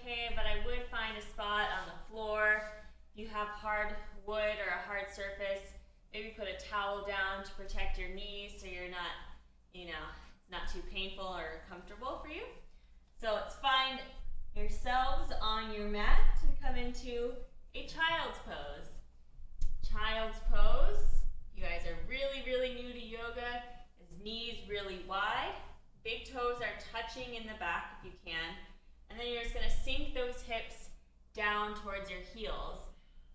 okay, but I would find a spot on the floor. If you have hard wood or a hard surface, maybe put a towel down to protect your knees so you're not, it's not too painful or comfortable for you. So let's find yourselves on your mat and come into a child's pose. Child's pose. You guys are really, really new to yoga. His knees really wide. Big toes are touching in the back if you can. And then you're just going to sink those hips down towards your heels.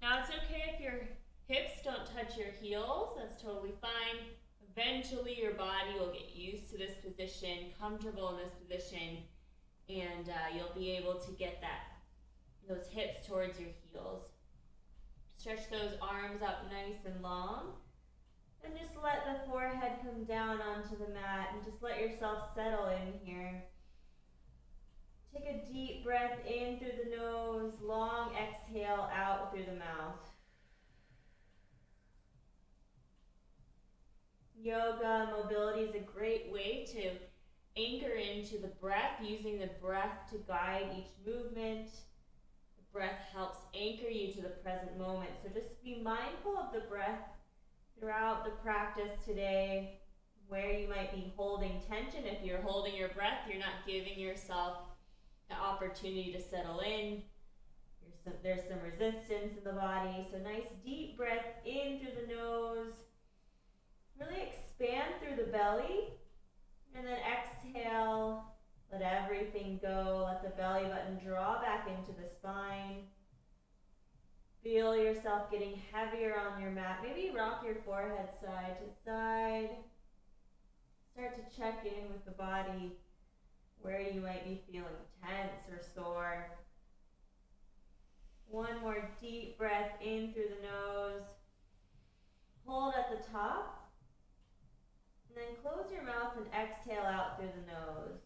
Now it's okay if your hips don't touch your heels. That's totally fine. Eventually your body will get used to this position, comfortable in this position, and you'll be able to get those hips towards your heels. Stretch those arms out nice and long. And just let the forehead come down onto the mat and just let yourself settle in here. Take a deep breath in through the nose, long exhale out through the mouth. Yoga mobility is a great way to anchor into the breath, using the breath to guide each movement. The breath helps anchor you to the present moment. So just be mindful of the breath throughout the practice today, where you might be holding tension. If you're holding your breath, you're not giving yourself the opportunity to settle in. There's some resistance in the body. So nice deep breath in through the nose. Really expand through the belly. And then exhale, let everything go. Let the belly button draw back into the spine. Feel yourself getting heavier on your mat. Maybe rock your forehead side to side. Start to check in with the body, where you might be feeling tense or sore. One more deep breath in through the nose. Hold at the top. And then close your mouth and exhale out through the nose.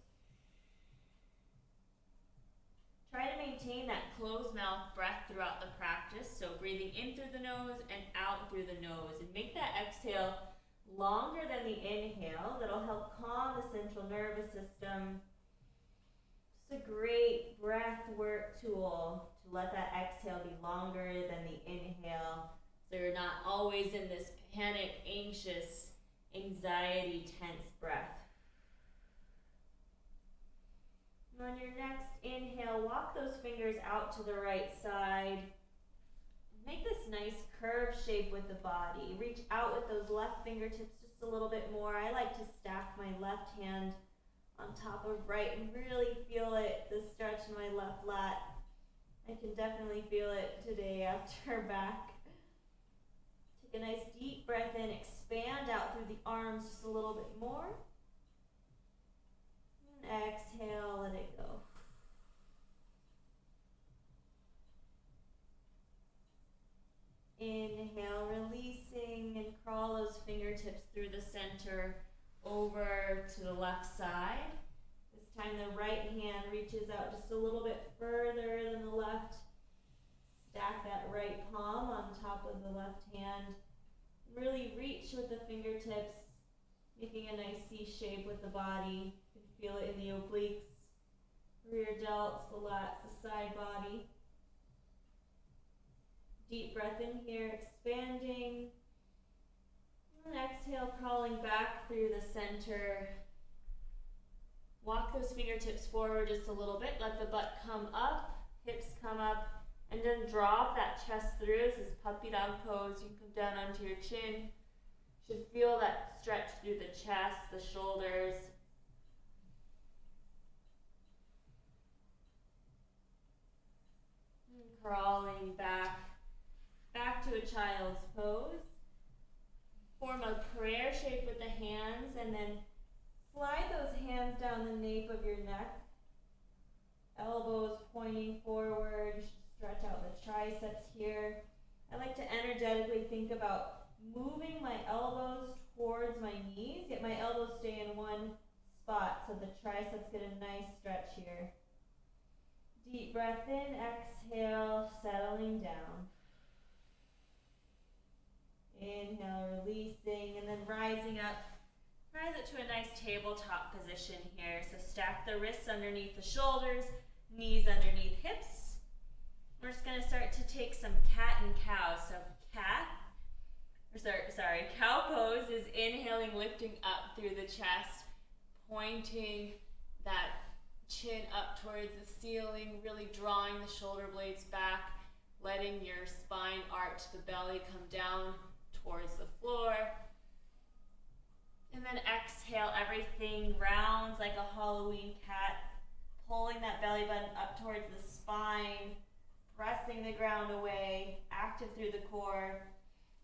Try to maintain that closed mouth breath throughout the practice. So breathing in through the nose and out through the nose. And make that exhale longer than the inhale. That'll help calm the central nervous system. It's a great breath work tool to let that exhale be longer than the inhale. So you're not always in this panic, anxious, anxiety, tense breath. On your next inhale, walk those fingers out to the right side. Make this nice curved shape with the body. Reach out with those left fingertips just a little bit more. I like to stack my left hand on top of right and really feel it, the stretch in my left lat. I can definitely feel it today after back. Take a nice deep breath in, expand out through the arms just a little bit more. Exhale, let it go. Inhale, releasing, and crawl those fingertips through the center over to the left side. This time the right hand reaches out just a little bit further than the left. Stack that right palm on top of the left hand. Really reach with the fingertips, making a nice C shape with the body. You can feel it in the obliques, rear delts, the lats, the side body. Deep breath in here, expanding. And exhale, crawling back through the center. Walk those fingertips forward just a little bit. Let the butt come up, hips come up, and then drop that chest through. This is puppy dog pose. You can come down onto your chin. Should feel that stretch through the chest, the shoulders. And crawling back to a child's pose. Form a prayer shape with the hands and then slide those hands down the nape of your neck. Elbows pointing forward. You should stretch out the triceps here. I like to energetically think about moving my elbows towards my knees, yet my elbows stay in one spot so the triceps get a nice stretch here. Deep breath in, exhale, settling down. Inhale, releasing, and then rising up. Rise it to a nice tabletop position here. So stack the wrists underneath the shoulders. Knees underneath hips. We're just going to start to take some cat and cow. So cow pose is inhaling, lifting up through the chest, pointing that chin up towards the ceiling, really drawing the shoulder blades back, letting your spine arch, the belly come down towards the floor. And then exhale, everything rounds like a Halloween cat, pulling that belly button up towards the spine, pressing the ground away, active through the core.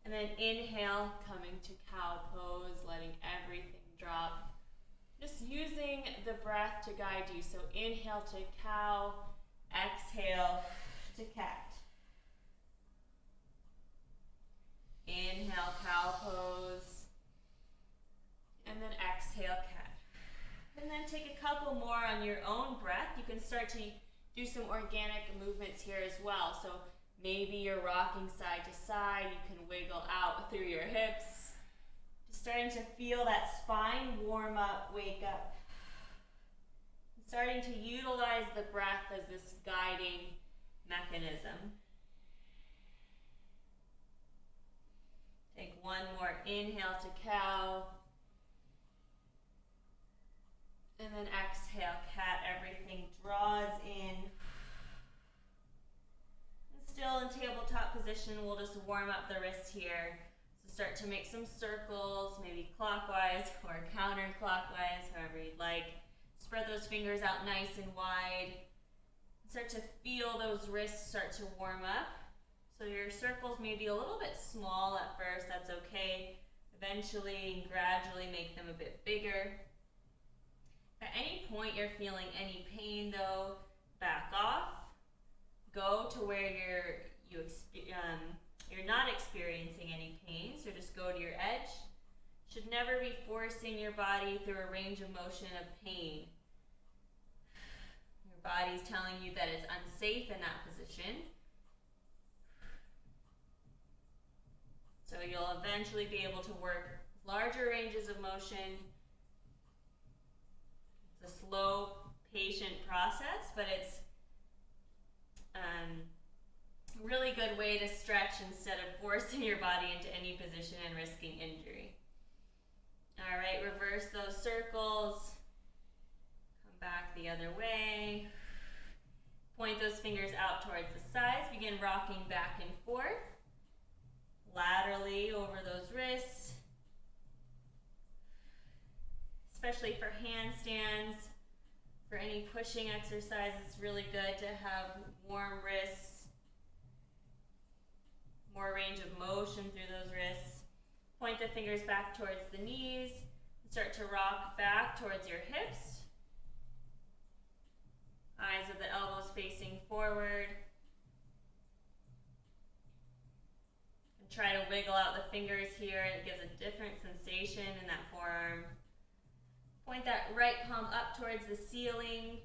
And then inhale, coming to cow pose, letting everything drop. Just using the breath to guide you. So inhale to cow, exhale to cat. Inhale, cow pose. And then exhale, cat. And then take a couple more on your own breath. You can start to do some organic movements here as well. So maybe you're rocking side to side. You can wiggle out through your hips. Just starting to feel that spine warm up, wake up. Starting to utilize the breath as this guiding mechanism. Take one more inhale to cow. And then exhale, cat. Everything draws in. And still in tabletop position, we'll just warm up the wrists here. So start to make some circles, maybe clockwise or counterclockwise, however you'd like. Spread those fingers out nice and wide. Start to feel those wrists start to warm up. So your circles may be a little bit small at first, that's okay. Eventually, gradually make them a bit bigger. At any point you're feeling any pain though, back off. Go to where you're not experiencing any pain, so just go to your edge. Should never be forcing your body through a range of motion of pain. Your body's telling you that it's unsafe in that position. So you'll eventually be able to work larger ranges of motion. It's a slow, patient process, but it's a really good way to stretch instead of forcing your body into any position and risking injury. All right, reverse those circles. Come back the other way. Point those fingers out towards the sides. Begin rocking back and forth. Laterally over those wrists. Especially for handstands, for any pushing exercise, it's really good to have warm wrists, more range of motion through those wrists. Point the fingers back towards the knees, and start to rock back towards your hips. Eyes of the elbows facing forward. And try to wiggle out the fingers here, it gives a different sensation in that forearm. Point that right palm up towards the ceiling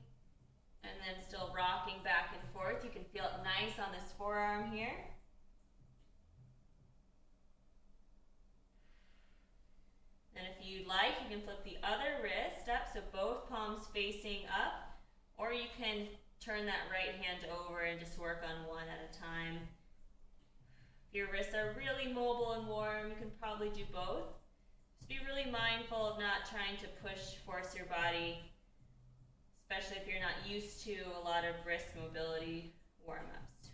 and then still rocking back and forth. You can feel it nice on this forearm here. And if you'd like, you can flip the other wrist up, so both palms facing up, or you can turn that right hand over and just work on one at a time. If your wrists are really mobile and warm, you can probably do both. Be really mindful of not trying to force your body, especially if you're not used to a lot of wrist mobility warm-ups.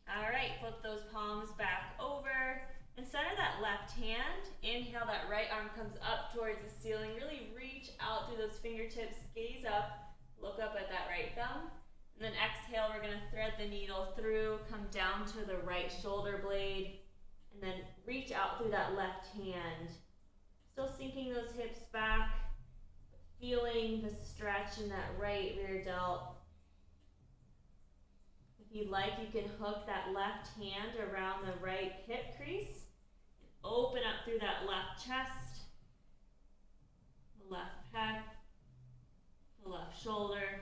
All right, flip those palms back over and center that left hand. Inhale, that right arm comes up towards the ceiling. Really reach out through those fingertips, gaze up, look up at that right thumb. And then exhale, we're gonna thread the needle through, come down to the right shoulder blade, and then reach out through that left hand. Still sinking those hips back, feeling the stretch in that right rear delt. If you'd like, you can hook that left hand around the right hip crease and open up through that left chest, the left pec, the left shoulder.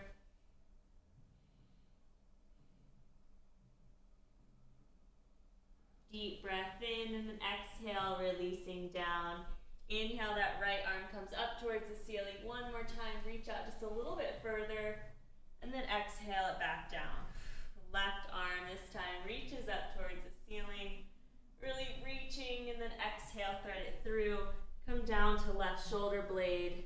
Deep breath in and then exhale, releasing down. Inhale, that right arm comes up towards the ceiling. One more time, reach out just a little bit further. And and then exhale it back down. Left arm this time reaches up towards the ceiling, really reaching, and then exhale, thread it through. Come down to left shoulder blade,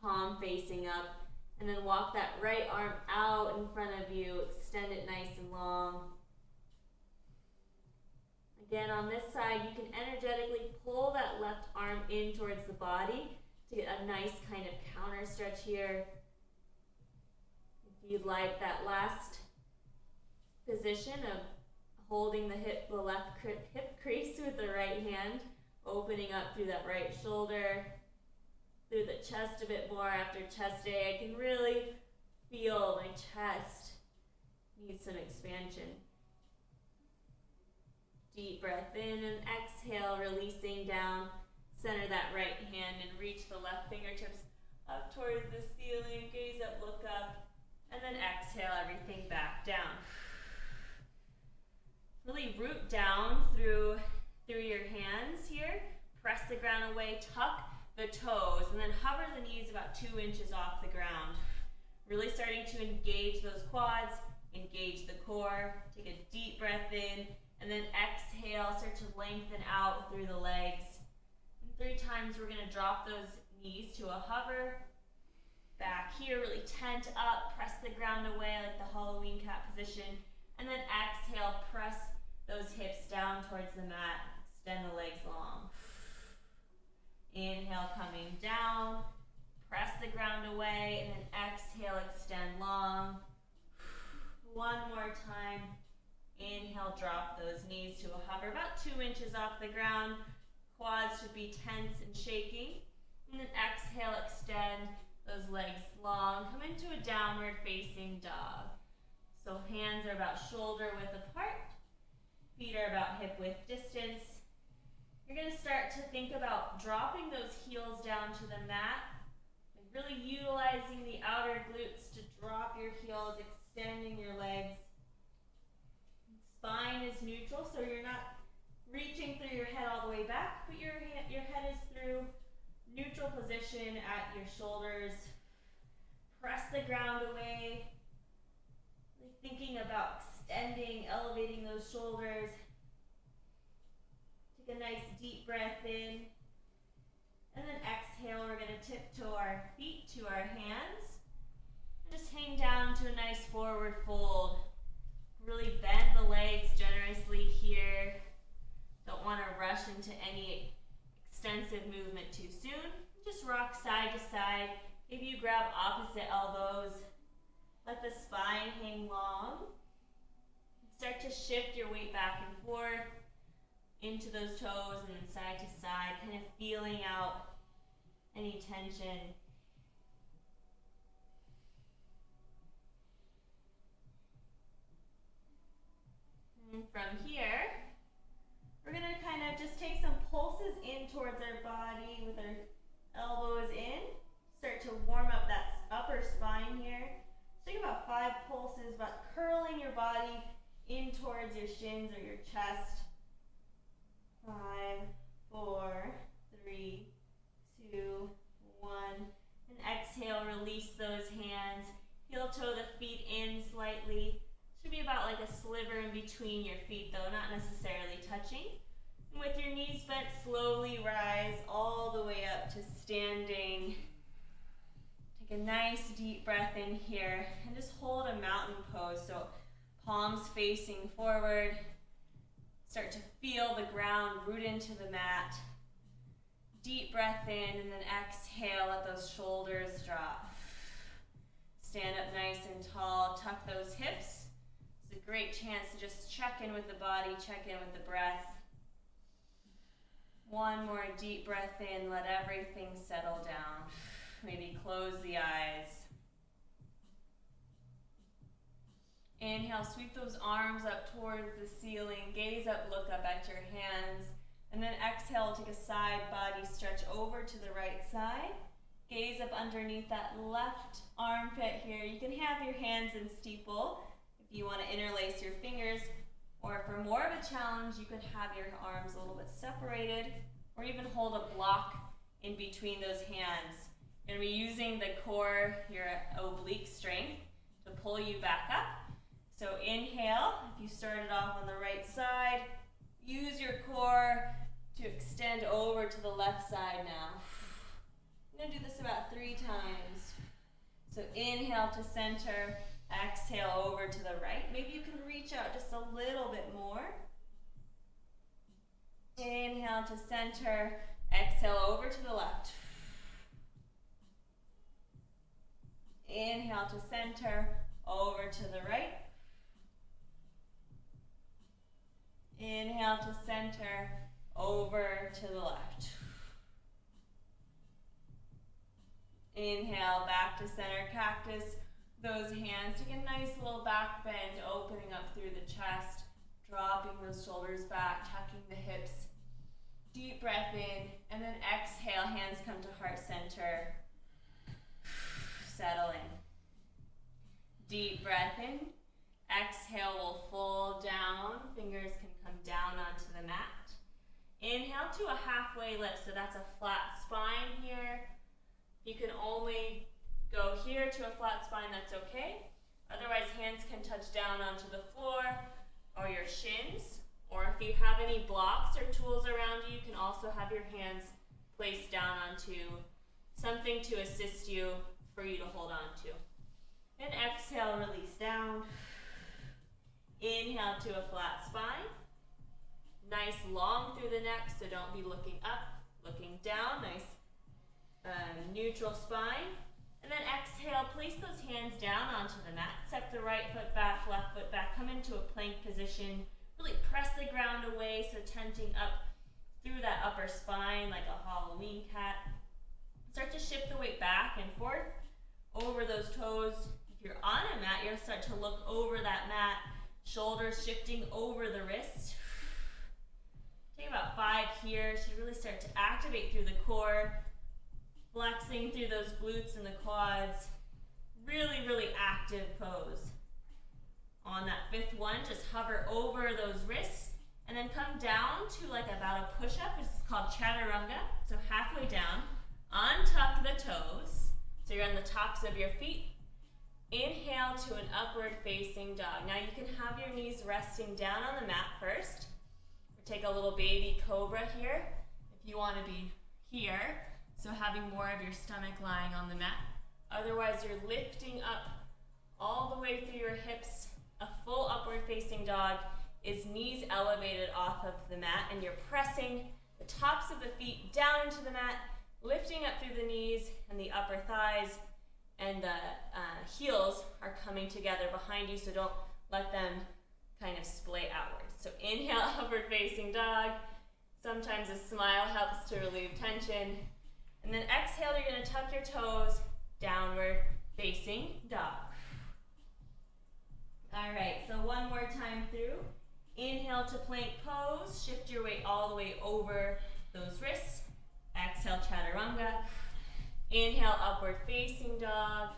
palm facing up, and then walk that right arm out in front of you, extend it nice and long. Again, on this side, you can energetically pull that left arm in towards the body to get a nice kind of counter stretch here. If you'd like that last position of holding the left hip crease with the right hand, opening up through that right shoulder, through the chest a bit more after chest day. I can really feel my chest needs some expansion. Deep breath in and exhale, releasing down. Center that right hand and reach the left fingertips up towards the ceiling. Gaze up, look up, and then exhale everything back down. Really root down through your hands here. Press the ground away, tuck the toes, and then hover the knees about 2 inches off the ground. Really starting to engage those quads, engage the core. Take a deep breath in, and then exhale, start to lengthen out through the legs. And 3 times we're gonna drop those knees to a hover. Back here, really tent up, press the ground away like the Halloween cat position. And then exhale, press those hips down towards the mat, extend the legs long. Inhale, coming down, press the ground away, and then exhale, extend long. 1 more time. Inhale, drop those knees to a hover, about 2 inches off the ground. Quads should be tense and shaking. And then exhale, extend those legs long. Come into a downward facing dog. So hands are about shoulder width apart. Feet are about hip width distance. You're going to start to think about dropping those heels down to the mat, and really utilizing the outer glutes to drop your heels, extending your legs. Spine is neutral, so you're not reaching through your head all the way back, but your head is through neutral position at your shoulders. Press the ground away. Really thinking about extending, elevating those shoulders. Take a nice deep breath in. And then exhale, we're going to tiptoe our feet to our hands. And just hang down to a nice forward fold. Really bend the legs generously here. Don't want to rush into any extensive movement too soon. Just rock side to side. Maybe you grab opposite elbows. Let the spine hang long. Start to shift your weight back and forth into those toes and then side to side, kind of feeling out any tension. And from here, we're going to kind of just take some pulses in towards our body with our elbows in. Start to warm up that upper spine here. Take about 5 pulses, about curling your body in towards your shins or your chest. 5, 4, 3, 2, 1. And exhale, release those hands. Heel toe the feet in slightly. Should be about like a sliver in between your feet though, not necessarily touching. And with your knees bent, slowly rise all the way up to standing. Take a nice deep breath in here and just hold a mountain pose. So palms facing forward. Start to feel the ground root into the mat. Deep breath in and then exhale, let those shoulders drop. Stand up nice and tall, tuck those hips. It's a great chance to just check in with the body, check in with the breath. 1 more deep breath in, let everything settle down. Maybe close the eyes. Inhale, sweep those arms up towards the ceiling. Gaze up, look up at your hands. And then exhale, take a side body stretch over to the right side. Gaze up underneath that left armpit here. You can have your hands in steeple if you want to interlace your fingers. Or for more of a challenge, you could have your arms a little bit separated or even hold a block in between those hands. You're going to be using the core, your oblique strength, to pull you back up. So inhale, if you started off on the right side, use your core to extend over to the left side now. I'm going to do this about 3 times. So inhale to center, exhale over to the right. Maybe you can reach out just a little bit more. Inhale to center, exhale over to the left. Inhale to center, over to the right. Inhale to center, over to the left. Inhale, back to center cactus. Those hands, take a nice little back bend, opening up through the chest, dropping those shoulders back, tucking the hips. Deep breath in, and then exhale, hands come to heart center. Settle in. Deep breath in. Exhale, we'll fold down. Fingers can come down onto the mat. Inhale to a halfway lift, so that's a flat spine here. You can only go here to a flat spine, that's okay. Otherwise, hands can touch down onto the floor or your shins. Or if you have any blocks or tools around you, you can also have your hands placed down onto something to assist you for you to hold on to. And exhale, release down. Inhale to a flat spine. Nice long through the neck, so don't be looking up, looking down. Nice neutral spine. And then exhale, place those hands down onto the mat. Step the right foot back, left foot back. Come into a plank position. Really press the ground away, so tenting up through that upper spine like a Halloween cat. Start to shift the weight back and forth over those toes. If you're on a mat, you'll start to look over that mat, shoulders shifting over the wrist. Take about 5 here. Should really start to activate through the core, flexing through those glutes and the quads. Really, really active pose. On that 5th one, just hover over those wrists and then come down to like about a push-up, which is called chaturanga. So halfway down, untuck the toes. So you're on the tops of your feet. Inhale to an upward facing dog. Now you can have your knees resting down on the mat first. Or take a little baby cobra here if you want to be here. So having more of your stomach lying on the mat. Otherwise, you're lifting up all the way through your hips. A full upward facing dog is knees elevated off of the mat, and you're pressing the tops of the feet down into the mat, lifting up through the knees and the upper thighs, and the heels are coming together behind you, so don't let them kind of splay outwards. So inhale, upward facing dog. Sometimes a smile helps to relieve tension. And then exhale, you're going to tuck your toes, downward facing dog. All right, so one more time through. Inhale to plank pose. Shift your weight all the way over those wrists. Exhale, chaturanga. Inhale, upward facing dog.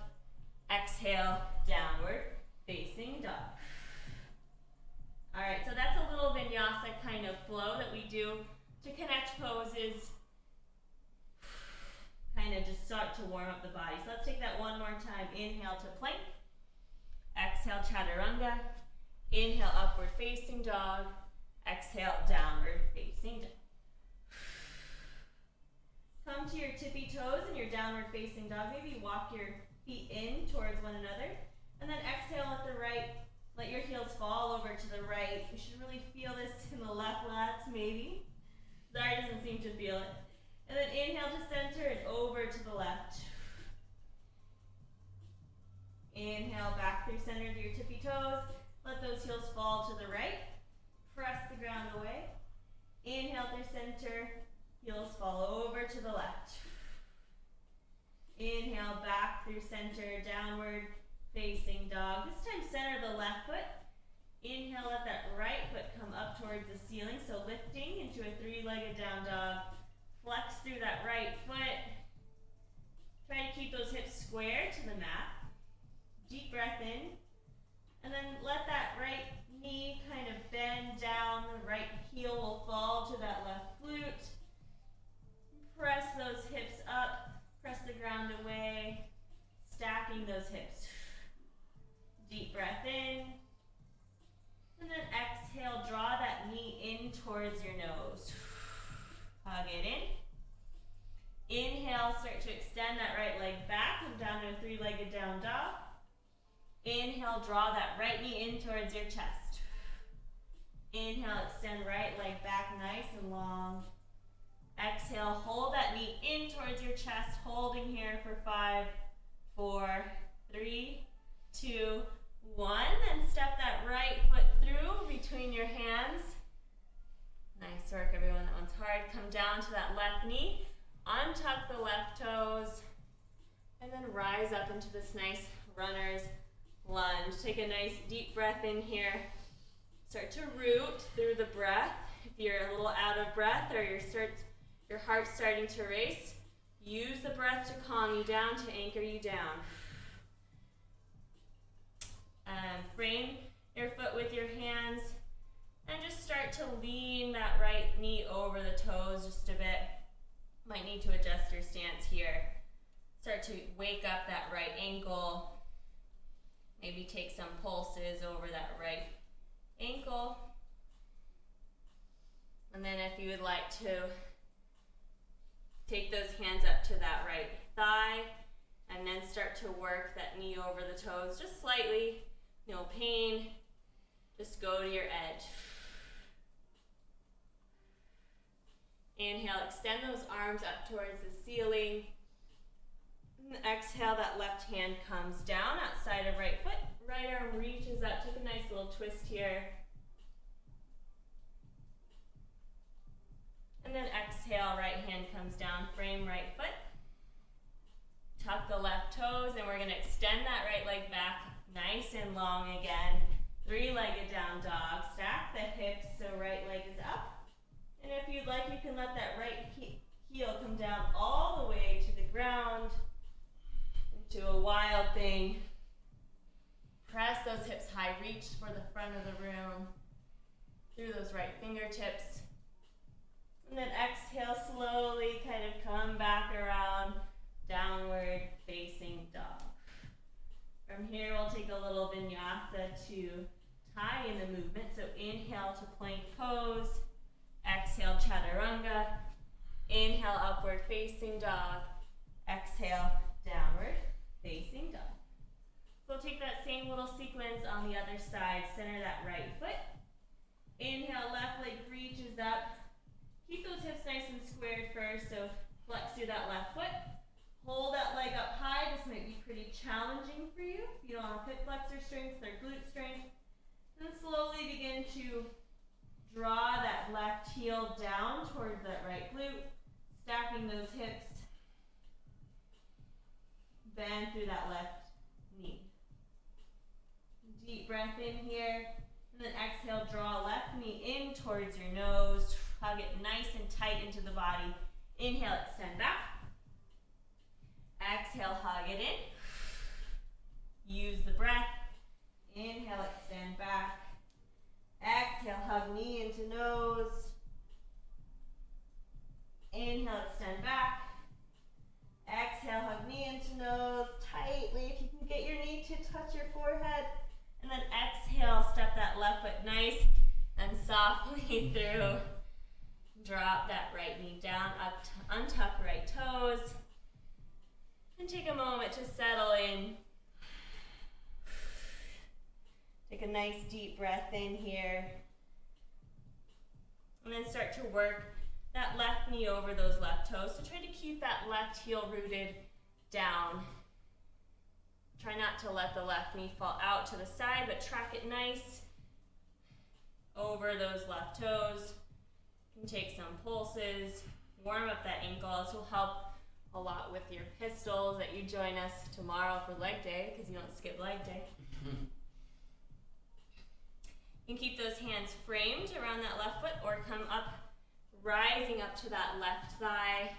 Exhale, downward facing dog. All right, so that's a little vinyasa kind of flow that we do to connect poses. Kind of just start to warm up the body. So let's take that one more time. Inhale to plank. Exhale, chaturanga. Inhale, upward facing dog. Exhale, downward facing dog. Come to your tippy toes in your downward facing dog. Maybe walk your feet in towards one another. And then exhale at the right. Let your heels fall over to the right. You should really feel this in the left lats, maybe. Xaryu doesn't seem to feel it. And then inhale to center and over to the left. Inhale back through center to your tippy toes. Let those heels fall to the right. Press the ground away. Inhale through center. Heels fall over to the left. Inhale back through center, downward facing dog. This time center the left foot. Inhale, let that right foot come up towards the ceiling. So lifting into a 3-legged down dog. Flex through that right foot. Try to keep those hips square to the mat. Deep breath in. And then let that right knee kind of bend down. The right heel will fall to that left glute. Press those hips up. Press the ground away. those hips. Deep breath in. And then exhale, draw that knee in towards your nose. Hug it in. Inhale, start to extend that right leg back. Come down to a three-legged down dog. Inhale, draw that right knee in towards your chest. Inhale, extend right leg back nice and long. Exhale, hold that knee in towards your chest, holding here for 5, 4, 3, 2, 1. Then step that right foot through between your hands. Nice work, everyone. That one's hard. Come down to that left knee. Untuck the left toes. And then rise up into this nice runner's lunge. Take a nice deep breath in here. Start to root through the breath. If you're a little out of breath or your heart's starting to race, use the breath to calm you down, to anchor you down. Frame your foot with your hands and just start to lean that right knee over the toes just a bit. Might need to adjust your stance here. Start to wake up that right ankle. Maybe take some pulses over that right ankle. And then if you would like to, take those hands up to that right thigh and then start to work that knee over the toes just slightly. No pain. Just go to your edge. Inhale, extend those arms up towards the ceiling. And exhale, that left hand comes down outside of right foot. Right arm reaches up. Take a nice little twist here. And then exhale, right hand comes down, frame right foot. Tuck the left toes, and we're going to extend that right leg back nice and long again. Three-legged down dog. Stack the hips so right leg is up. And if you'd like, you can let that right heel come down all the way to the ground. Into a wild thing. Press those hips high. Reach for the front of the room. Through those right fingertips. And then exhale, slowly kind of come back around, downward facing dog. From here, we'll take a little vinyasa to tie in the movement. So inhale to plank pose. Exhale, chaturanga. Inhale, upward facing dog. Exhale, downward facing dog. So we'll take that same little sequence on the other side. Center that right foot. Inhale, left leg reaches up. Keep those hips nice and squared first, so flex through that left foot. Hold that leg up high. This might be pretty challenging for you. If you don't have hip flexor strength or glute strength. And then slowly begin to draw that left heel down towards that right glute. Stacking those hips. Bend through that left knee. Deep breath in here. And then exhale, draw left knee in towards your nose. Hug it nice and tight into the body. Inhale, extend back. Exhale, hug it in. Use the breath. Inhale, extend back. Exhale, hug knee into nose. Inhale, extend back. Exhale, hug knee into nose. Tightly, if you can get your knee to touch your forehead. And then exhale, step that left foot nice and softly through. Drop that right knee down, up to untuck right toes. And take a moment to settle in. Take a nice deep breath in here. And then start to work that left knee over those left toes. So try to keep that left heel rooted down. Try not to let the left knee fall out to the side, but track it nice over those left toes. You can take some pulses, warm up that ankle. This will help a lot with your pistols that you join us tomorrow for leg day, because you don't skip leg day. You can keep those hands framed around that left foot or come up, rising up to that left thigh.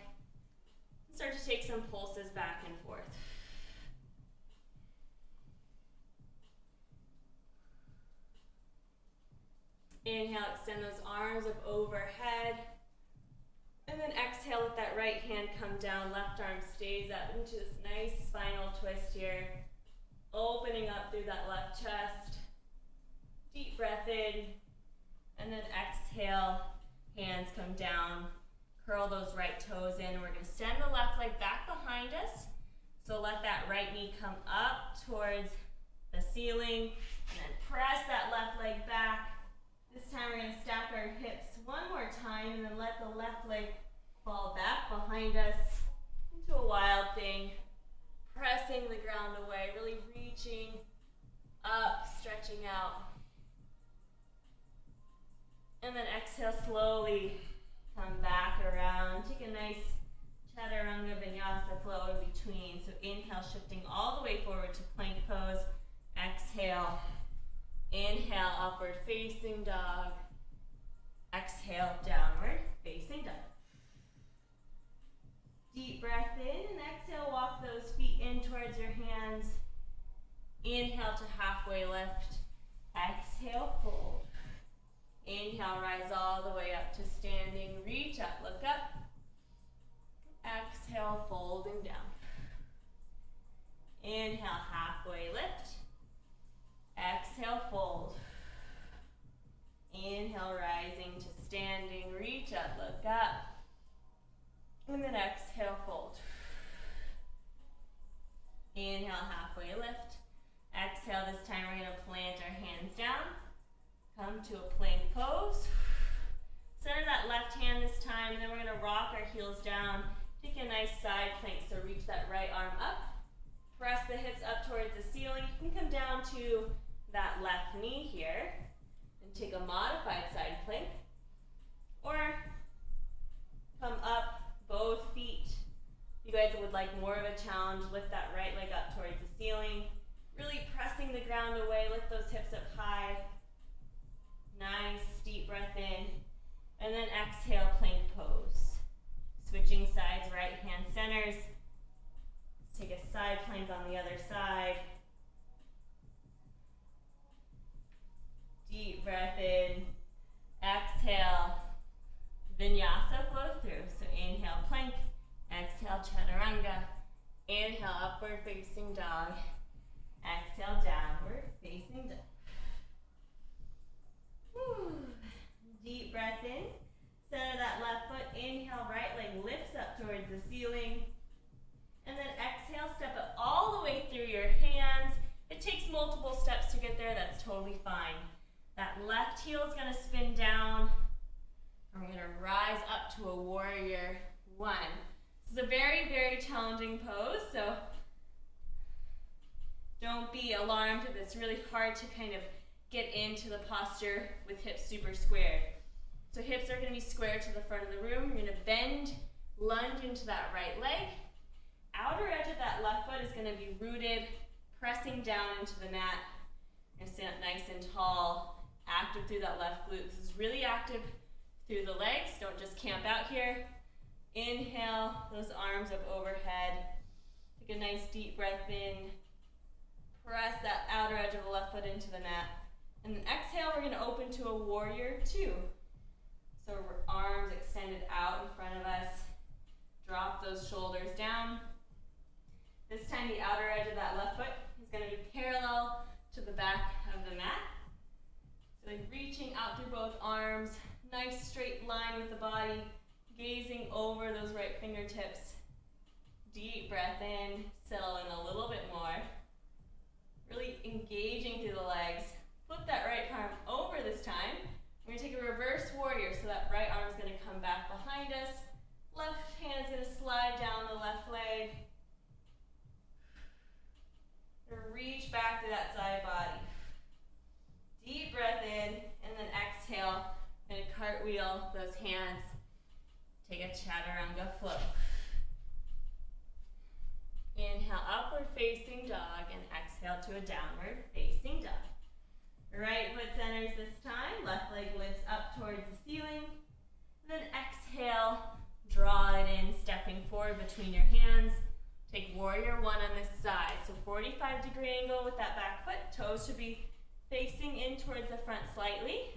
Start to take some pulses back and forth. Inhale, extend those arms up overhead. And then exhale, let that right hand come down. Left arm stays up into this nice spinal twist here. coming up through that left chest. Deep breath in, and then exhale, hands come down. Curl those right toes in. We're going to extend the left leg back behind us. So let that right knee come up towards the ceiling, and then press that left leg back. This time we're going to stack our hips one more time, and then let the left leg fall back behind us into a wild thing. Pressing the ground away, really reaching up, stretching out. And then exhale slowly. Come back around, take a nice chaturanga vinyasa flow in between. So inhale, shifting all the way forward to plank pose. Exhale, inhale, upward facing dog. Exhale, downward facing dog. Deep breath in and exhale, walk those feet in towards your hands. Inhale to halfway lift. Exhale, fold. Inhale, rise all the way up to standing. Reach up, look up. Exhale, folding down. Inhale, halfway lift. Exhale, fold. Inhale, rising to standing. Reach up, look up. And then exhale, fold. Inhale, halfway lift. Exhale, this time we're going to plant our hands down. Come to a plank pose. Center that left hand this time, and then we're going to rock our heels down. Take a nice side plank, so reach that right arm up. Press the hips up towards the ceiling. You can come down to that left knee here and take a modified side plank. Or come up, both feet. If you guys would like more of a challenge, lift that right leg up towards the ceiling. Really pressing the ground away, lift those hips up high. Nice, deep breath in. And then exhale, plank pose. Switching sides, right hand centers. Let's take a side plank on the other side. Deep breath in. Exhale, vinyasa flow through. So inhale, plank. Exhale, chaturanga. Inhale, upward facing dog. Exhale, downward facing dog. Deep breath in. Center that left foot. Inhale, right leg lifts up towards the ceiling. And then exhale, step it all the way through your hands. It takes multiple steps to get there. That's totally fine. That left heel is going to spin down. And we're going to rise up to a warrior one. This is a very, very challenging pose, so don't be alarmed if it's really hard to kind of get into the posture with hips super squared. So hips are going to be squared to the front of the room. You're going to bend, lunge into that right leg. Outer edge of that left foot is going to be rooted, pressing down into the mat. You're going to stand up nice and tall, active through that left glute. This is really active through the legs. Don't just camp out here. Inhale, those arms up overhead. Take a nice deep breath in. Press that outer edge of the left foot into the mat. And then exhale, we're going to open to a warrior two. So arms extended out in front of us. Drop those shoulders down. This time the outer edge of that left foot is going to be parallel to the back of the mat. So like reaching out through both arms. Nice straight line with the body. Gazing over those right fingertips. Deep breath in. Settle in a little bit more. Really engaging through the legs. Flip that right arm over this time. We're going to take a reverse warrior, so that right arm is going to come back behind us. Left hand is going to slide down the left leg. Reach back to that side body. Deep breath in, and then exhale. And cartwheel those hands. Take a chaturanga flow. Inhale, upward facing dog, and exhale to a downward facing dog. Right foot centers this time. Left leg lifts up towards the ceiling. Then exhale, draw it in, stepping forward between your hands. Take warrior one on this side. So 45-degree angle with that back foot. Toes should be facing in towards the front slightly.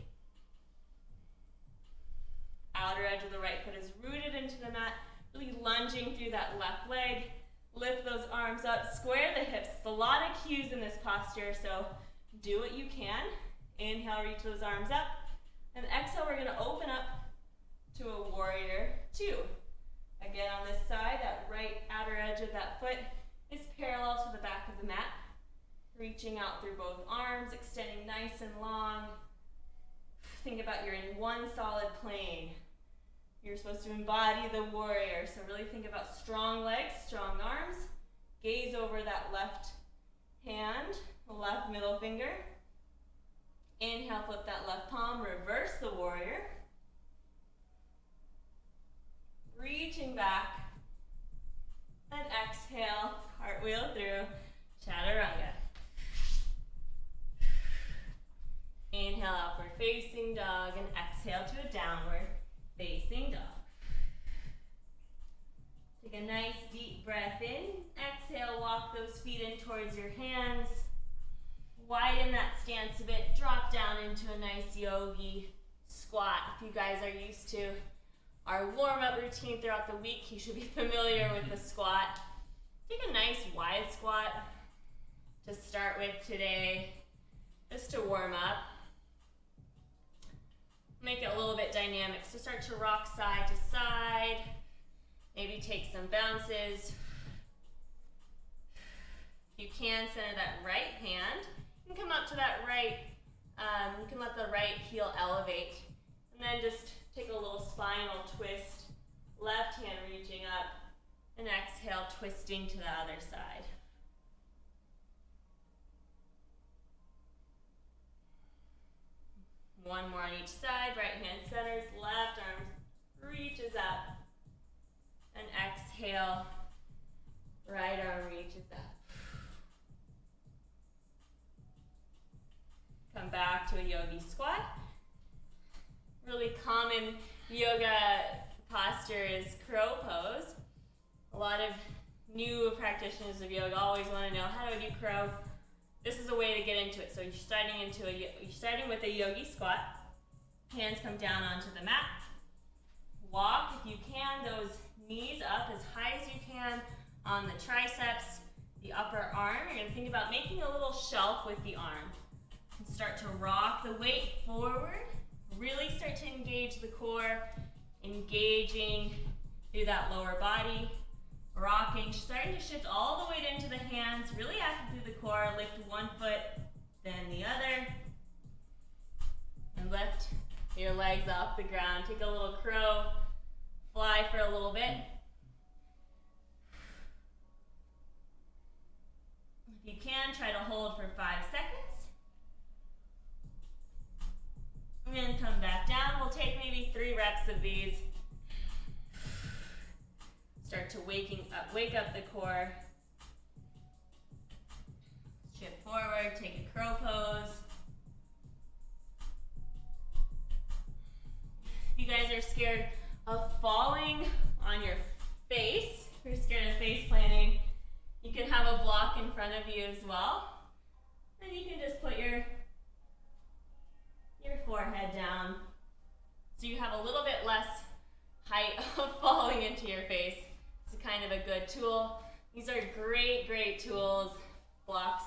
Outer edge of the right foot is rooted into the mat. Really lunging through that left leg. Lift those arms up, square the hips. It's a lot of cues in this posture, so do what you can. Inhale, reach those arms up. And exhale, we're gonna open up to a warrior two. Again, on this side, that right outer edge of that foot is parallel to the back of the mat. Reaching out through both arms, extending nice and long. Think about you're in one solid plane. You're supposed to embody the warrior, so really think about strong legs, strong arms. Gaze over that left hand, left middle finger. Inhale, flip that left palm, reverse the warrior. Reaching back. And exhale, cartwheel through, chaturanga. Inhale, upward facing dog, and exhale to a downward facing dog. Take a nice deep breath in. Exhale, walk those feet in towards your hands. Widen that stance a bit. Drop down into a nice yogi squat. If you guys are used to our warm-up routine throughout the week, you should be familiar with the squat. Take a nice wide squat to start with today, just to warm up. Make it a little bit dynamic. So start to rock side to side. Maybe take some bounces. You can center that right hand. You can come up to that right, you can let the right heel elevate. And then just take a little spinal twist. Left hand reaching up. And exhale, twisting to the other side. One more on each side. Right hand centers, left arm reaches up. And exhale, right arm reaches up. Come back to a yogi squat. Really common yoga posture is crow pose. A lot of new practitioners of yoga always want to know, how do I do crow? This is a way to get into it. So you're starting with a yogi squat. Hands come down onto the mat. Walk, if you can, those knees up as high as you can on the triceps, the upper arm. You're going to think about making a little shelf with the arm. And start to rock the weight forward. Really start to engage the core, engaging through that lower body. Rocking, starting to shift all the weight into the hands, really active through the core. Lift one foot, then the other. And lift your legs off the ground. Take a little crow, fly for a little bit. If you can, try to hold for 5 seconds. And then come back down. We'll take maybe 3 reps of these. Start to wake up the core. Shift forward, take a crow pose. If you guys are scared of falling on your face, if you're scared of face planting, you can have a block in front of you as well. And you can just put your forehead down so you have a little bit less height of falling into your face. It's kind of a good tool. These are great tools, blocks,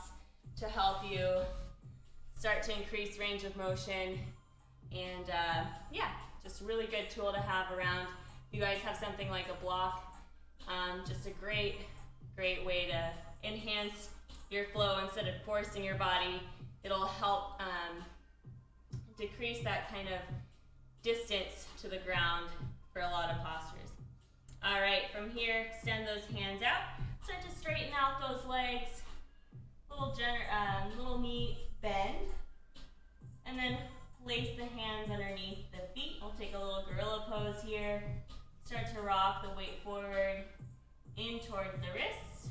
to help you start to increase range of motion. And yeah, just a really good tool to have around. If you guys have something like a block, just a great way to enhance your flow instead of forcing your body. It'll help decrease that kind of distance to the ground for a lot of postures. All right, from here, extend those hands out. Start to straighten out those legs. Little knee bend. And then place the hands underneath the feet. We'll take a little gorilla pose here. Start to rock the weight forward in towards the wrists.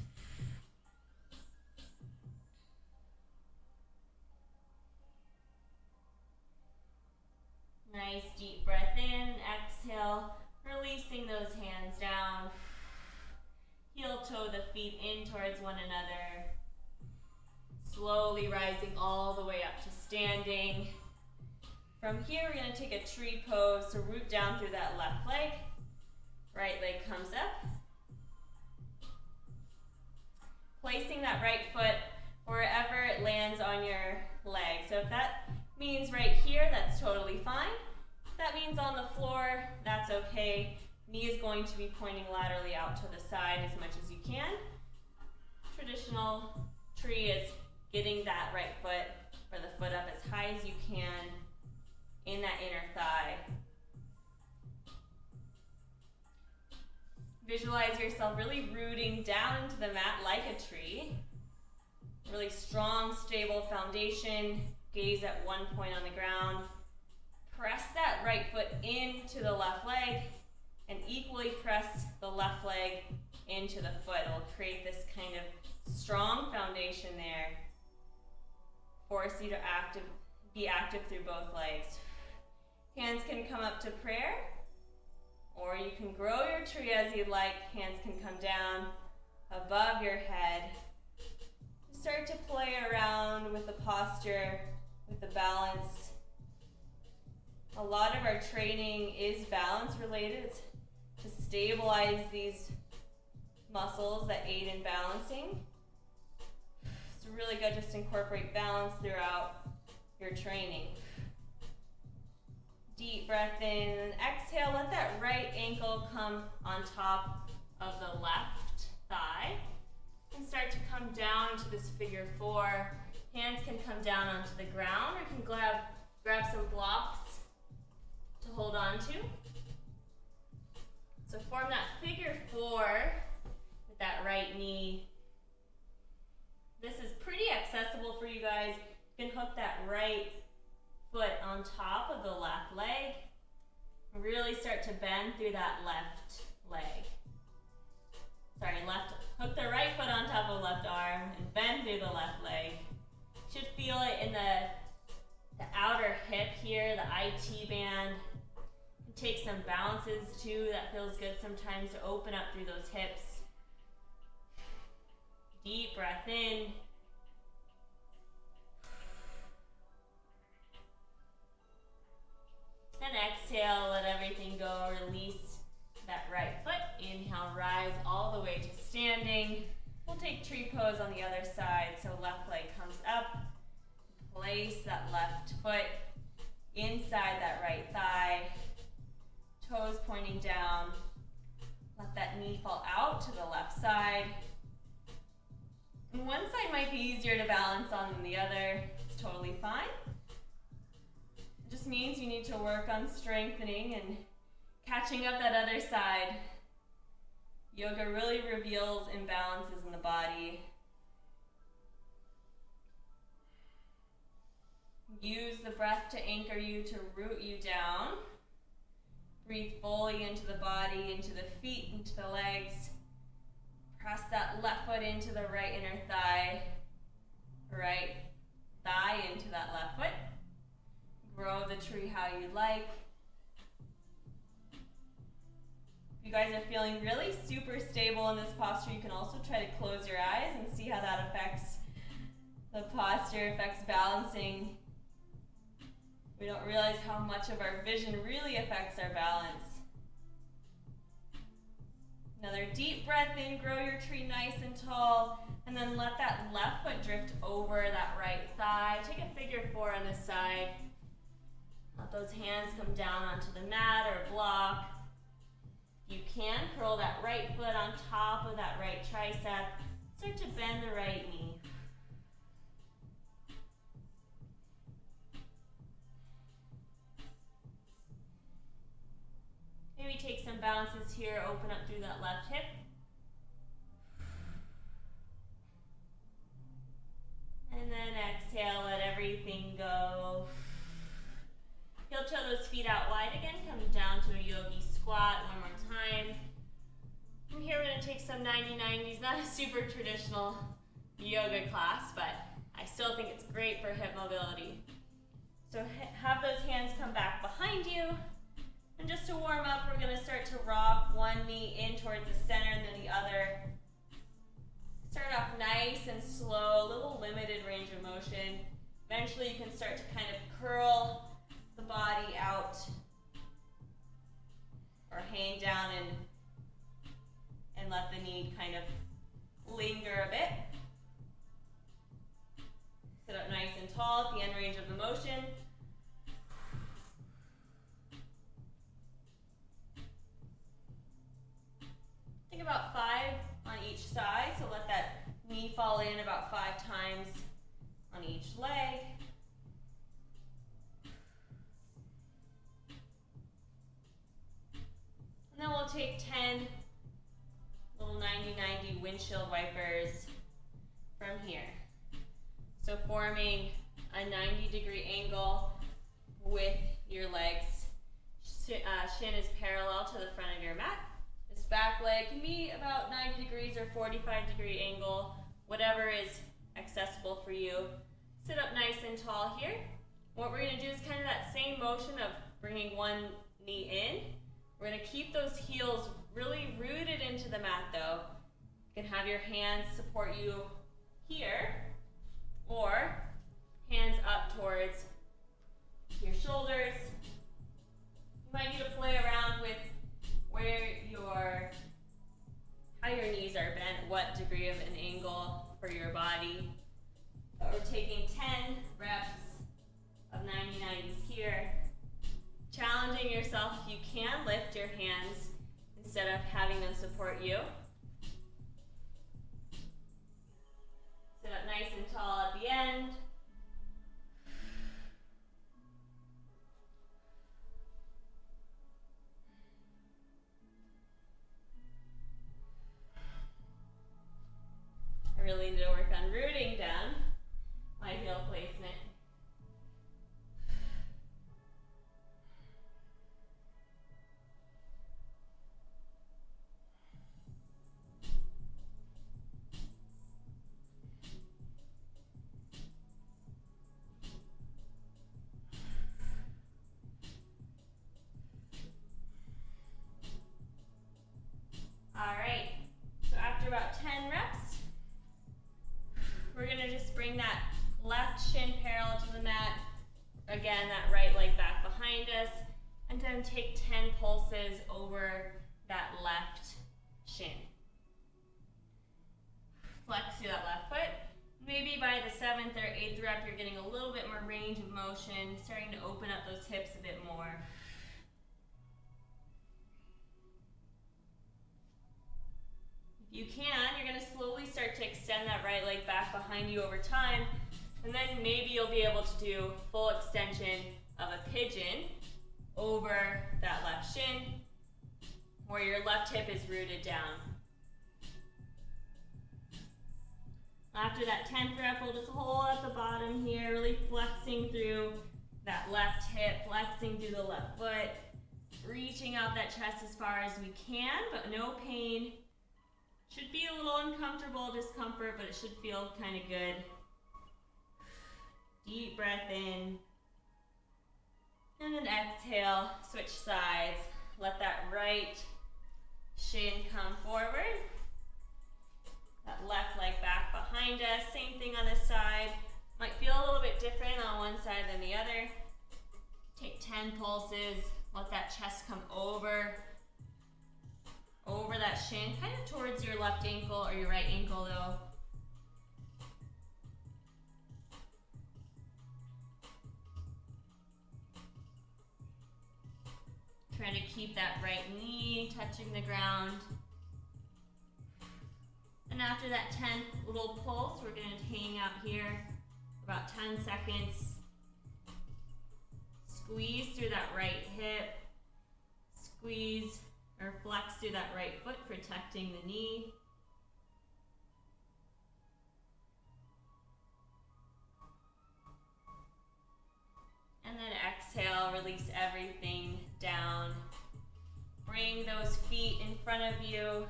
Nice deep breath in, exhale, releasing those hands down. Heel toe the feet in towards one another. Slowly rising all the way up to standing. From here, we're going to take a tree pose, so root down through that left leg. Right leg comes up. placing that right foot wherever it lands on your leg. So if that means right here, that's totally fine. If that means on the floor, that's okay. Knee is going to be pointing laterally out to the side as much as you can. Traditional tree is getting that right foot or the foot up as high as you can in that inner thigh. Visualize yourself really rooting down into the mat like a tree. Really strong, stable foundation. Gaze at one point on the ground. Press that right foot into the left leg and equally press the left leg into the foot. It will create this kind of strong foundation there. Force you to be active through both legs. Hands can come up to prayer, or you can grow your tree as you'd like. Hands can come down above your head. Start to play around with the posture, with the balance. A lot of our training is balance related. It's to stabilize these muscles that aid in balancing. It's really good just to incorporate balance throughout your training. Deep breath in and exhale. Let that right ankle come on top of the left thigh. And start to come down into this figure four. Hands can come down onto the ground, or you can grab some blocks to hold on to. So form that figure four with that right knee. This is pretty accessible for you guys. You can hook that right foot on top of the left leg. Really start to bend through that left leg. Hook the right foot on top of the left arm and bend through the left leg. Should feel it in the outer hip here, the IT band. Take some bounces too, that feels good sometimes to open up through those hips. Deep breath in. And exhale, let everything go, release that right foot. Inhale, rise all the way to standing. We'll take tree pose on the other side. So left leg comes up. Place that left foot inside that right thigh. Toes pointing down. Let that knee fall out to the left side. And one side might be easier to balance on than the other. It's totally fine. It just means you need to work on strengthening and catching up that other side. Yoga really reveals imbalances in the body. Use the breath to anchor you, to root you down. Breathe fully into the body, into the feet, into the legs. Press that left foot into the right inner thigh. Right thigh into that left foot. Grow the tree how you'd like. If you guys are feeling really super stable in this posture, you can also try to close your eyes and see how that affects the posture, affects balancing. We don't realize how much of our vision really affects our balance. Another deep breath in, grow your tree nice and tall, and then let that left foot drift over that right thigh. Take a figure four on this side. Let those hands come down onto the mat or block. If you can, curl that right foot on top of that right tricep. Start to bend the right knee. Maybe take some bounces here, open up through that left hip. And then exhale, let everything go. Heel toe those feet out wide again, coming down to a yogi squat one more time. From here we're going to take some 90-90s, not a super traditional yoga class, but I still think it's great for hip mobility. So have those hands come back behind you. And just to warm up, we're going to start to rock one knee in towards the center and then the other. Start off nice and slow, a little limited range of motion. Eventually you can start to kind of curl the body out or hang down and let the knee kind of linger a bit. tall at the end range of the motion. Think about 5 on each side, so let that knee fall in about 5 times on each leg. And then we'll take 10 little 90-90 windshield wipers from here. So forming a 90-degree angle with your legs. Shin is parallel to the front of your mat. This back leg can be about 90 degrees or 45-degree angle, whatever is accessible for you. Sit up nice and tall here. What we're going to do is kind of that same motion of bringing one knee in. We're going to keep those heels really rooted into the mat though. You can have your hands support you here, or hands up towards your shoulders. You might need to play around with how your knees are bent, what degree of an angle for your body. But we're taking 10 reps of 90-90s here. Challenging yourself, if you can, lift your hands instead of having them support you. Sit up nice and tall at the end. I really need to work on rooting down my heel placement. All right, so after about 10 reps, we're gonna just bring that left shin parallel to the mat. Again, that right leg back behind us, and then take 10 pulses over that left shin. Flex through that left foot. Maybe by the 7th or 8th rep, you're getting a little bit more range of motion, starting to open up those hips a bit more. You can, you're going to slowly start to extend that right leg back behind you over time, and then maybe you'll be able to do full extension of a pigeon over that left shin, where your left hip is rooted down. After that 10th rep, we'll just hold at the bottom here, really flexing through that left hip, flexing through the left foot, reaching out that chest as far as we can, but no pain. Should be a little uncomfortable, discomfort, but it should feel kind of good. Deep breath in. And then exhale, switch sides. Let that right shin come forward. That left leg back behind us. Same thing on this side. Might feel a little bit different on one side than the other. Take 10 pulses. Let that chest come over that shin, kind of towards your left ankle or your right ankle though. Trying to keep that right knee touching the ground. And after that 10th little pulse, we're going to hang out here for about 10 seconds. Squeeze through that right hip. Squeeze or flex through that right foot, protecting the knee. And then exhale, release everything down. Bring those feet in front of you,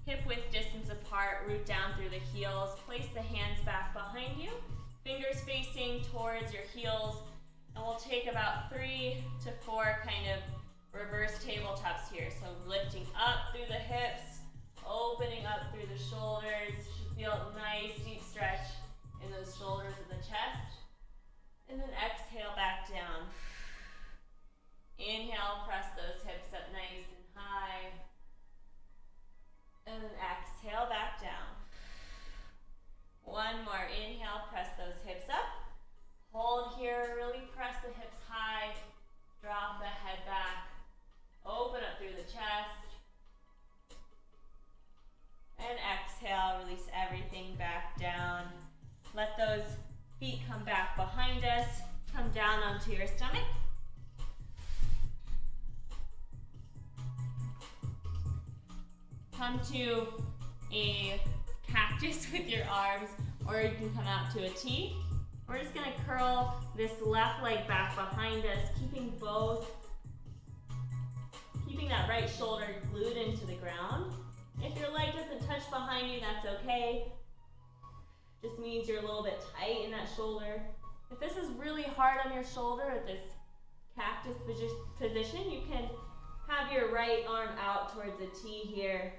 hip width distance apart, root down through the heels. Place the hands back behind you, fingers facing towards your heels, and we'll take about 3 to 4 kind of reverse tabletops here. So lifting up through the hips, opening up through the shoulders. Should feel a nice deep stretch in those shoulders of the chest. And then exhale back down. Inhale, press those hips up nice and high. And then exhale back down. One more, inhale, press those hips up. Feet come back behind us. Come down onto your stomach. Come to a cactus with your arms, or you can come out to a T. We're just gonna curl this left leg back behind us, keeping that right shoulder glued into the ground. If your leg doesn't touch behind you, that's okay. Just means you're a little bit tight in that shoulder. If this is really hard on your shoulder at this cactus position, you can have your right arm out towards a T here.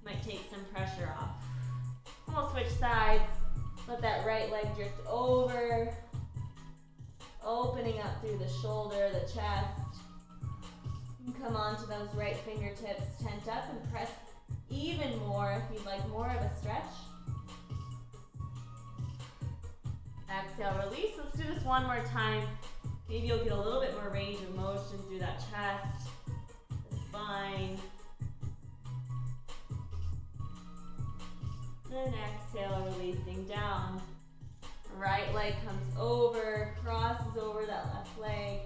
Might take some pressure off. We'll switch sides. Let that right leg drift over, opening up through the shoulder, the chest. You can come onto those right fingertips, tent up, and press even more if you'd like more of a stretch. Exhale, release. Let's do this one more time. Maybe you'll get a little bit more range of motion through that chest, the spine. Then exhale, releasing down. Right leg comes over, crosses over that left leg.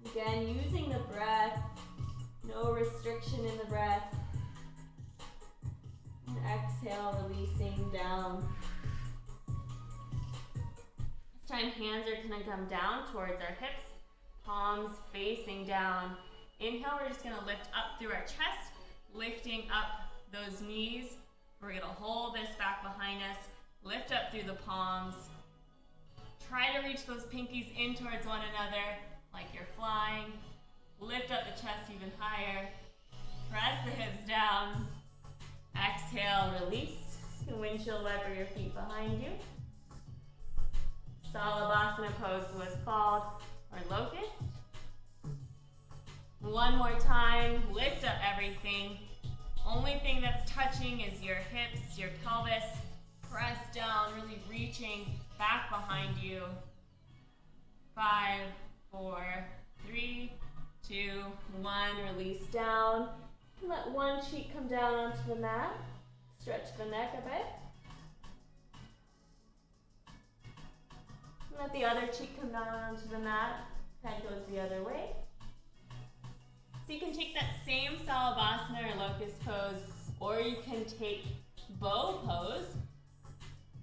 Again, using the breath, no restriction in the breath. And exhale, releasing down. This time, hands are gonna come down towards our hips, palms facing down. Inhale, we're just gonna lift up through our chest, lifting up those knees. We're gonna hold this back behind us, lift up through the palms. Try to reach those pinkies in towards one another like you're flying. Lift up the chest even higher. Press the hips down. Exhale, release. You can windshield wiper your feet behind you. Salabhasana pose was called, or locust. One more time, lift up everything. Only thing that's touching is your hips, your pelvis. Press down, really reaching back behind you. 5, 4, 3, 2, 1. Release down. Let one cheek come down onto the mat. Stretch the neck a bit. Let the other cheek come down onto the mat. Head goes the other way. So you can take that same Salabhasana or locust pose, or you can take bow pose.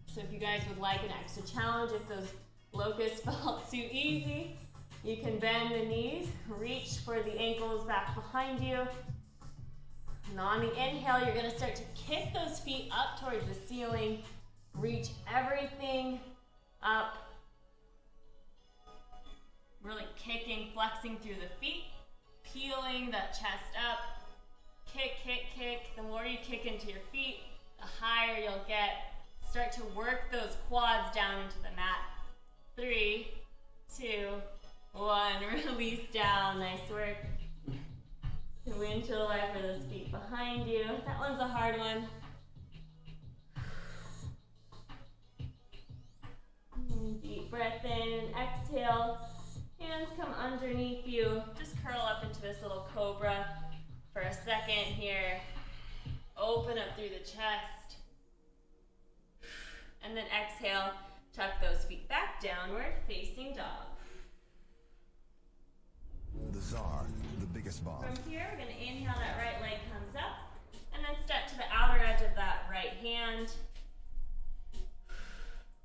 So if you guys would like an extra challenge, if those locusts felt too easy, you can bend the knees, reach for the ankles back behind you. And on the inhale, you're gonna start to kick those feet up towards the ceiling. Reach everything up. Really kicking, flexing through the feet. Peeling that chest up. Kick, kick, kick. The more you kick into your feet, the higher you'll get. Start to work those quads down into the mat. 3, 2, 1. Release down. Nice work. Windshield wiper those feet behind you. That one's a hard one. Deep breath in and exhale. Hands come underneath you. Just curl up into this little cobra for a second here. Open up through the chest. And then exhale, tuck those feet back, downward facing dog. The Czar, the biggest bomb. From here, we're going to inhale, that right leg comes up, and then step to the outer edge of that right hand.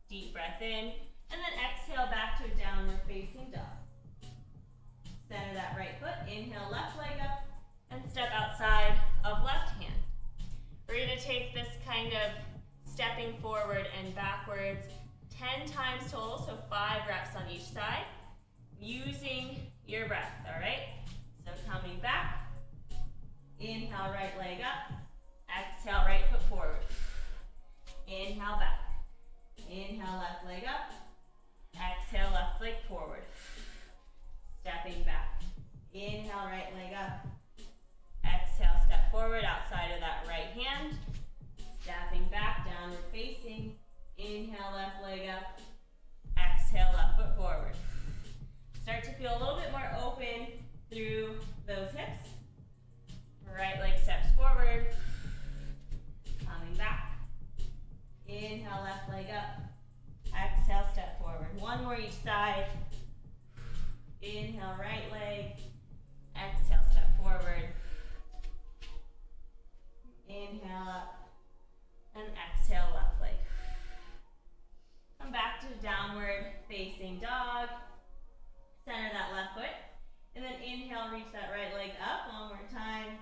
Deep breath in, and then exhale back to a downward facing dog. Center that right foot, inhale, left leg up, and step outside of left hand. We're going to take this kind of stepping forward and backwards 10 times total, so 5 reps on each side, using your breath, all right? So coming back, inhale, right leg up, exhale, right foot forward. Inhale, back. Inhale, left leg up, exhale, left leg forward. Stepping back. Inhale, right leg up, exhale, step forward outside of that right hand. Stepping back, downward facing. Inhale, left leg up, exhale, left foot forward. Start to feel a little bit more open through those hips. Right leg steps forward. Coming back. left leg up. Exhale, step forward. One more each side. Inhale, right leg. Exhale, step forward. Inhale up. And exhale, left leg. Come back to downward facing dog. Center that left foot. And then inhale, reach that right leg up. One more time.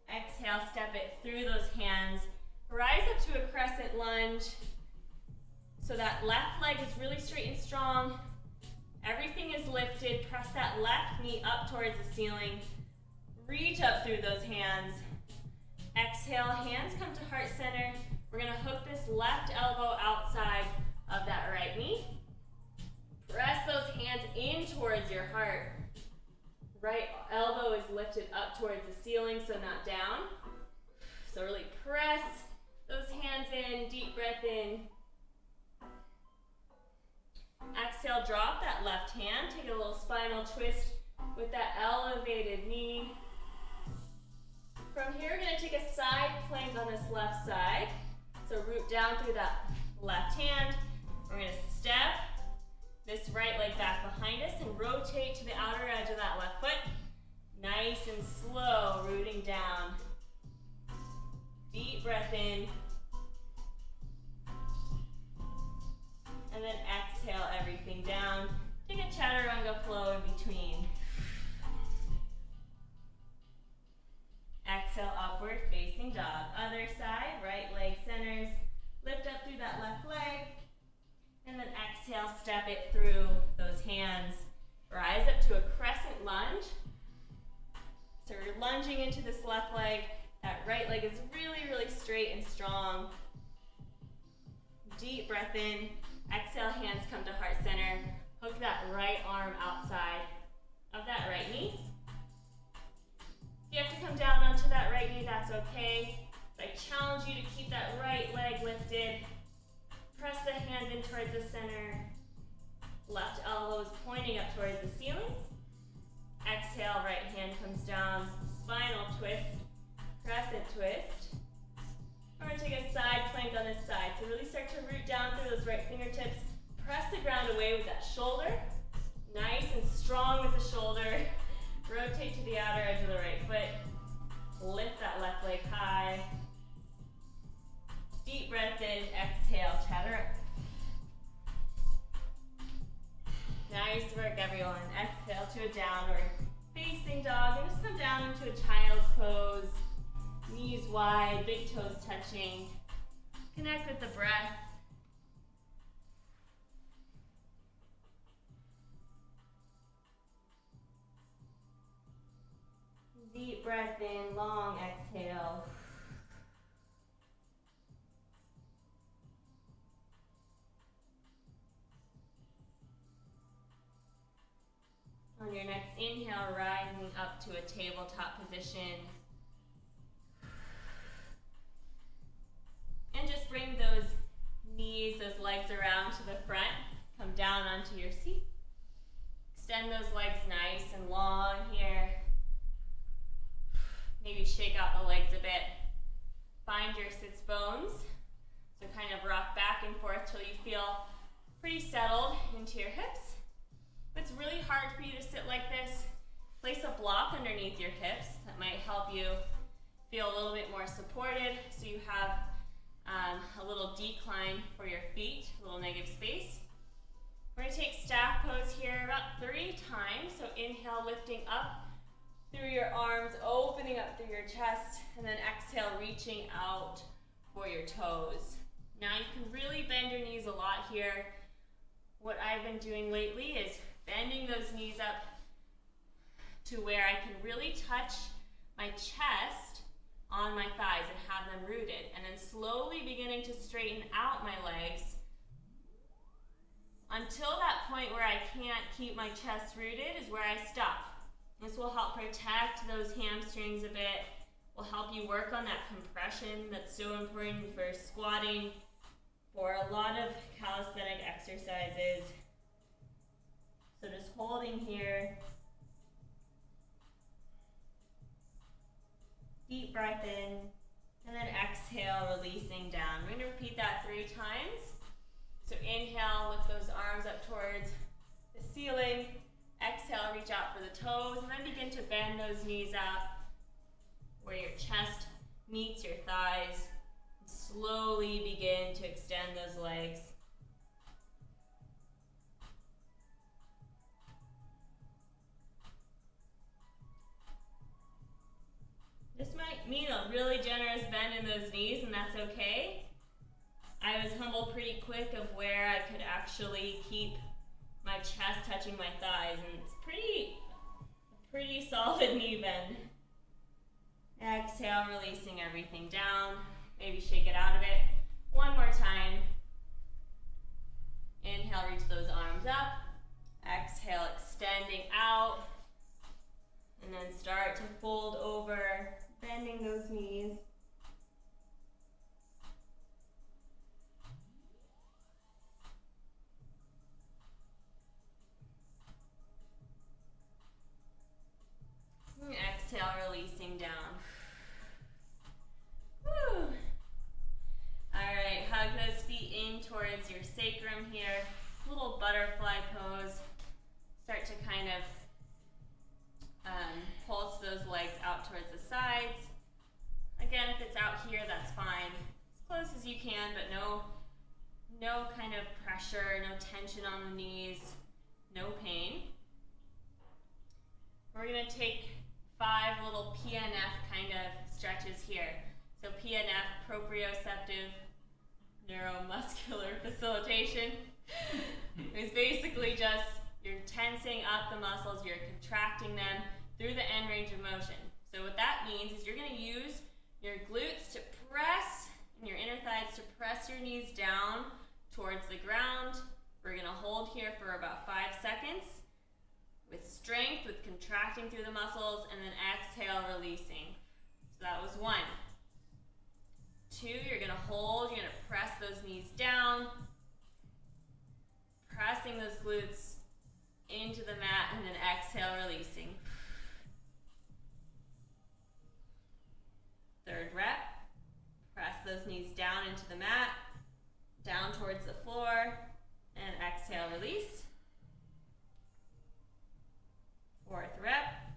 Exhale, step it through those hands. Rise up to a crescent lunge. So that left leg is really straight and strong. Everything is lifted. Press that left knee up towards the ceiling. Reach up through those hands. Exhale, hands come to heart center. We're gonna hook this left elbow outside of that right knee. Press those hands in towards your heart. Right elbow is lifted up towards the ceiling, so not down. So really press those hands in, deep breath in. Exhale, drop that left hand. Take a little spinal twist with that elevated knee. From here, we're gonna take a side plank on this left side. So root down through that left hand. We're gonna step this right leg back behind us and rotate to the outer edge of that left foot. Nice and slow, rooting down. Deep breath in. And then exhale everything down. Take a chaturanga flow in between. Exhale, upward facing dog. Other side, right leg centers. Lift up through that left leg. And then exhale, step it through those hands. Rise up to a crescent lunge. So we're lunging into this left leg. That right leg is really, really straight and strong. Deep breath in. Exhale, hands come to heart center. Hook that right arm outside of that right knee. If you have to come down onto that right knee, that's okay. I challenge you to keep that right leg lifted. Press the hands in towards the center. Left elbow is pointing up towards the ceiling. Exhale, right hand comes down. Spinal twist, crescent twist. We're going to take a side plank on this side. So really start to root down through those right fingertips. Press the ground away with that shoulder. Nice and strong with the shoulder. Rotate to the outer edge of the right foot. Lift that left leg high. Deep breath in, exhale, chaturanga. Nice work, everyone. Exhale to a downward facing dog. And just come down into a child's pose. Knees wide, big toes touching. Connect with the breath. Deep breath in, long exhale. On your next inhale, rising up to a tabletop position. And just bring those knees, those legs around to the front. Come down onto your seat. Extend those legs nice and long here. Maybe shake out the legs a bit. Find your sits bones. So kind of rock back and forth till you feel pretty settled into your hips. If it's really hard for you to sit like this, place a block underneath your hips. That might help you feel a little bit more supported so you have a little decline for your feet, a little negative space. We're going to take staff pose here about 3 times. So inhale, lifting up through your arms, opening up through your chest, and then exhale, reaching out for your toes. Now you can really bend your knees a lot here. What I've been doing lately is bending those knees up to where I can really touch my chest on my thighs and have them rooted, and then slowly beginning to straighten out my legs until that point where I can't keep my chest rooted is where I stop. This will help protect those hamstrings a bit, will help you work on that compression that's so important for squatting, for a lot of calisthenic exercises. So just holding here. Deep breath in, and then exhale, releasing down. We're going to repeat that 3 times. So inhale, lift those arms up towards the ceiling. Exhale, reach out for the toes, and then begin to bend those knees out where your chest meets your thighs. Slowly begin to extend those legs. This might mean a really generous bend in those knees, and that's okay. I was humbled pretty quick of where I could actually keep my chest touching my thighs, and it's pretty solid knee bend. Exhale, releasing everything down. Maybe shake it out of it. One more time. Inhale, reach those arms up. Exhale, extending out. And then start to fold over, bending those knees. Exhale, releasing down. Woo. All right, hug those feet in towards your sacrum here. Little butterfly pose. Start to kind of pulse those legs out towards the sides. Again, if it's out here, that's fine. As close as you can, but no kind of pressure, no tension on the knees, no pain. We're gonna take 5 little PNF kind of stretches here. So PNF, proprioceptive neuromuscular facilitation, is basically just you're tensing up the muscles, you're contracting them through the end range of motion. So what that means is you're gonna use your glutes to press and your inner thighs to press your knees down towards the ground. We're gonna hold here for about 5 seconds. With strength, with contracting through the muscles, and then exhale, releasing. So that was 1. 2, you're gonna hold, you're gonna press those knees down, pressing those glutes into the mat, and then exhale, releasing. 3rd rep, press those knees down into the mat, down towards the floor, and exhale, release. 4th rep,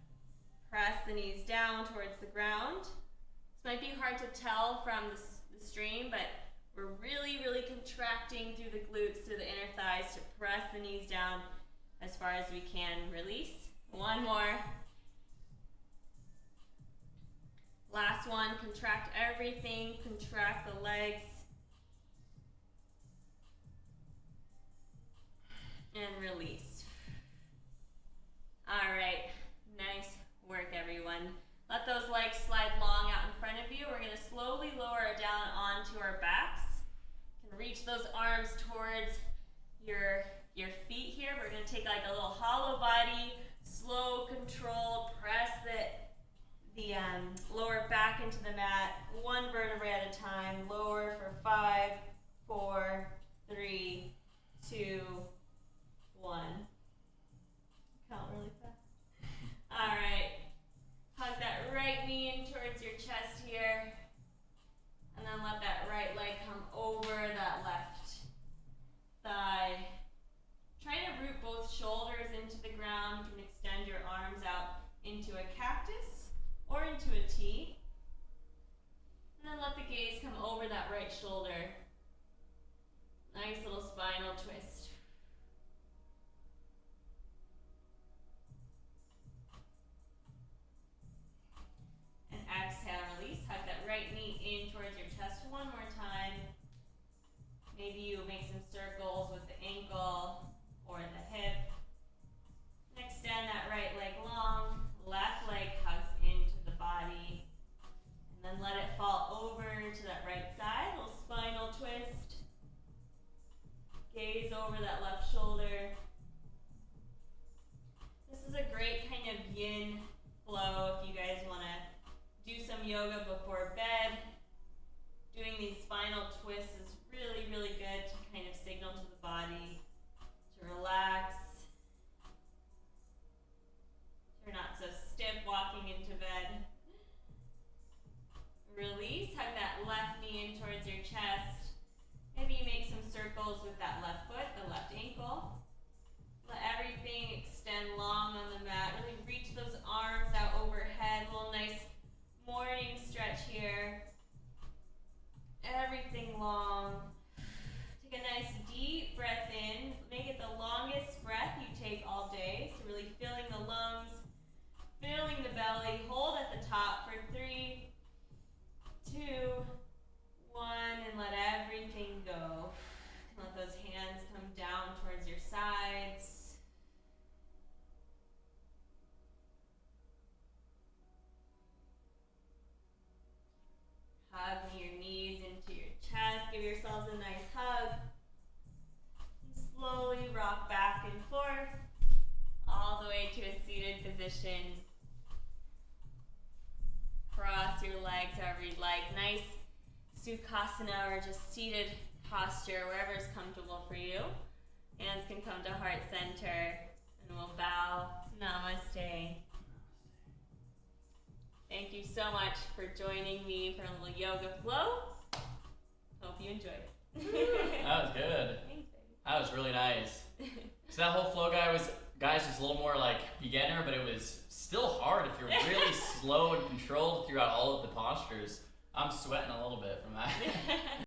press the knees down towards the ground. This might be hard to tell from the stream, but we're really, really contracting through the glutes, through the inner thighs to press the knees down as far as we can. Release. 1 more. Last one, contract everything, contract the legs. And release. All right, nice work, everyone. Let those legs slide long out in front of you. We're gonna slowly lower it down onto our backs. You can reach those arms towards your feet here. We're gonna take like a little hollow body, slow, controlled, press the lower back into the mat, 1 vertebrae at a time. Lower for 5, 4, 3, 2, 1. Count really fast. All right. Hug that right knee in towards your chest here. And then let that right leg come over that left thigh. Try to root both shoulders into the ground. You can extend your arms out into a cactus or into a T. And then let the gaze come over that right shoulder. Nice little spinal twist. And exhale, release. Hug that right knee in towards your chest 1 more time. Maybe you make some circles with the ankle or the hip. And extend that right leg long. Left leg hugs into the body. And then let it fall over to that right side. Little spinal twist. Gaze over that left shoulder. This is a great kind of yin flow if you guys want to do some yoga before bed. Doing these spinal twists is really, really good to kind of signal to the body to relax. You're not so stiff walking into bed. Release, hug that left knee in towards your chest. Maybe you make some circles with that left a nice hug. Slowly rock back and forth, all the way to a seated position. Cross your legs however you'd like. Nice Sukhasana or just seated posture, wherever is comfortable for you. Hands can come to heart center, and we'll bow. Namaste. Thank you so much for joining me for a little yoga flow. Hope you enjoyed it. That was good. Thanks, baby. That was really nice. So that whole flow guys was a little more like beginner, but it was still hard if you're really slow and controlled throughout all of the postures. I'm sweating a little bit from that.